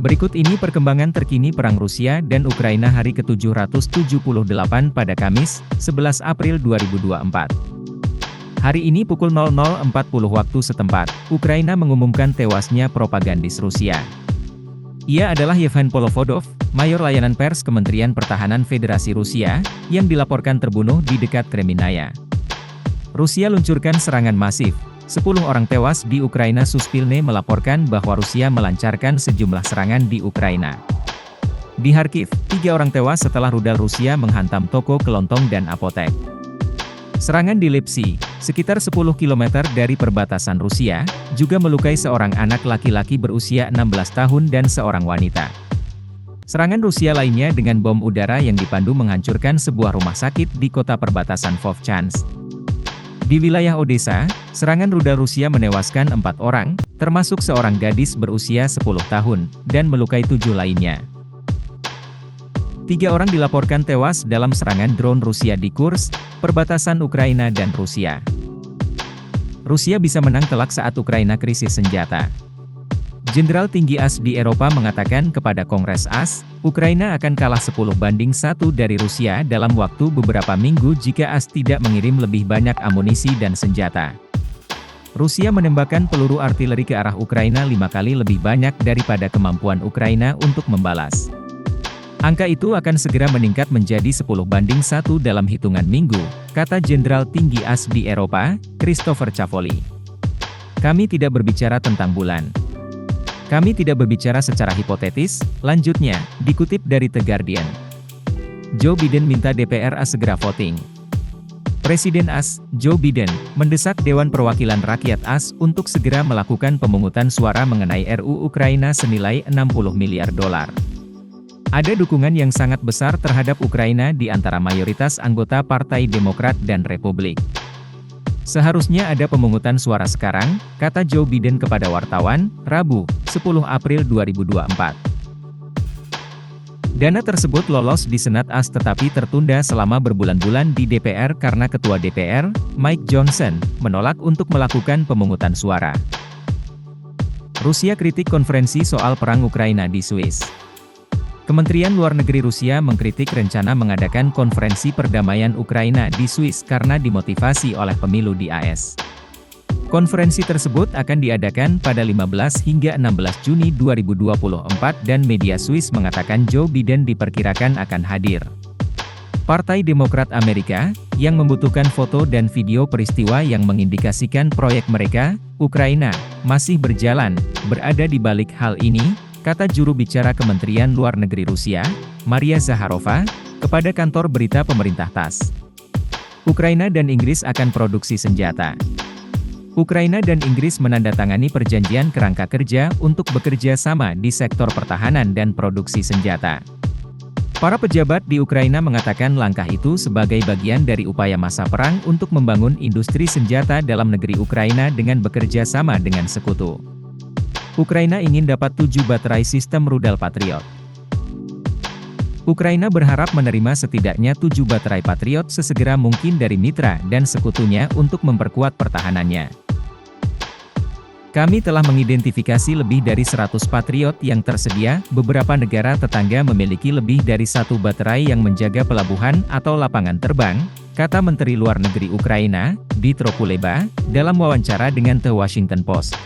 Berikut ini perkembangan terkini Perang Rusia dan Ukraina hari ke-778 pada Kamis, 11 April 2024. Hari ini pukul 00.40 waktu setempat, Ukraina mengumumkan tewasnya propagandis Rusia. Ia adalah Yevhen Polovodov, mayor layanan pers Kementerian Pertahanan Federasi Rusia, yang dilaporkan terbunuh di dekat Kreminaya. Rusia luncurkan serangan masif. 10 orang tewas di Ukraina. Suspilne melaporkan bahwa Rusia melancarkan sejumlah serangan di Ukraina. Di Kharkiv, 3 orang tewas setelah rudal Rusia menghantam toko kelontong dan apotek. Serangan di Lipsy, sekitar 10 km dari perbatasan Rusia, juga melukai seorang anak laki-laki berusia 16 tahun dan seorang wanita. Serangan Rusia lainnya dengan bom udara yang dipandu menghancurkan sebuah rumah sakit di kota perbatasan Vovchansk. Di wilayah Odessa, serangan rudal Rusia menewaskan 4 orang, termasuk seorang gadis berusia 10 tahun, dan melukai 7 lainnya. 3 orang dilaporkan tewas dalam serangan drone Rusia di Kursk, perbatasan Ukraina dan Rusia. Rusia bisa menang telak saat Ukraina krisis senjata. Jenderal tinggi AS di Eropa mengatakan kepada Kongres AS, Ukraina akan kalah 10-1 dari Rusia dalam waktu beberapa minggu jika AS tidak mengirim lebih banyak amunisi dan senjata. Rusia menembakkan peluru artileri ke arah Ukraina 5 kali lebih banyak daripada kemampuan Ukraina untuk membalas. Angka itu akan segera meningkat menjadi 10-1 dalam hitungan minggu, kata Jenderal tinggi AS di Eropa, Christopher Cavoli. Kami tidak berbicara tentang bulan. Kami tidak berbicara secara hipotetis, lanjutnya, dikutip dari The Guardian. Joe Biden minta DPR AS segera voting. Presiden AS, Joe Biden, mendesak Dewan Perwakilan Rakyat AS untuk segera melakukan pemungutan suara mengenai RUU Ukraina senilai $60 miliar. Ada dukungan yang sangat besar terhadap Ukraina di antara mayoritas anggota Partai Demokrat dan Republik. Seharusnya ada pemungutan suara sekarang, kata Joe Biden kepada wartawan, Rabu, 10 April 2024. Dana tersebut lolos di Senat AS tetapi tertunda selama berbulan-bulan di DPR karena Ketua DPR, Mike Johnson, menolak untuk melakukan pemungutan suara. Rusia kritik konferensi soal perang Ukraina di Swiss. Kementerian Luar Negeri Rusia mengkritik rencana mengadakan konferensi perdamaian Ukraina di Swiss karena dimotivasi oleh pemilu di AS. Konferensi tersebut akan diadakan pada 15 hingga 16 Juni 2024 dan media Swiss mengatakan Joe Biden diperkirakan akan hadir. Partai Demokrat Amerika, yang membutuhkan foto dan video peristiwa yang mengindikasikan proyek mereka, Ukraina, masih berjalan, berada di balik hal ini, kata juru bicara Kementerian Luar Negeri Rusia, Maria Zakharova, kepada kantor berita pemerintah TASS. Ukraina dan Inggris akan produksi senjata. Ukraina dan Inggris menandatangani perjanjian kerangka kerja untuk bekerja sama di sektor pertahanan dan produksi senjata. Para pejabat di Ukraina mengatakan langkah itu sebagai bagian dari upaya masa perang untuk membangun industri senjata dalam negeri Ukraina dengan bekerja sama dengan sekutu. Ukraina ingin dapat 7 baterai sistem rudal Patriot. Ukraina berharap menerima setidaknya 7 baterai Patriot sesegera mungkin dari mitra dan sekutunya untuk memperkuat pertahanannya. Kami telah mengidentifikasi lebih dari 100 Patriot yang tersedia, beberapa negara tetangga memiliki lebih dari 1 baterai yang menjaga pelabuhan atau lapangan terbang, kata Menteri Luar Negeri Ukraina, Dmytro Kuleba, dalam wawancara dengan The Washington Post.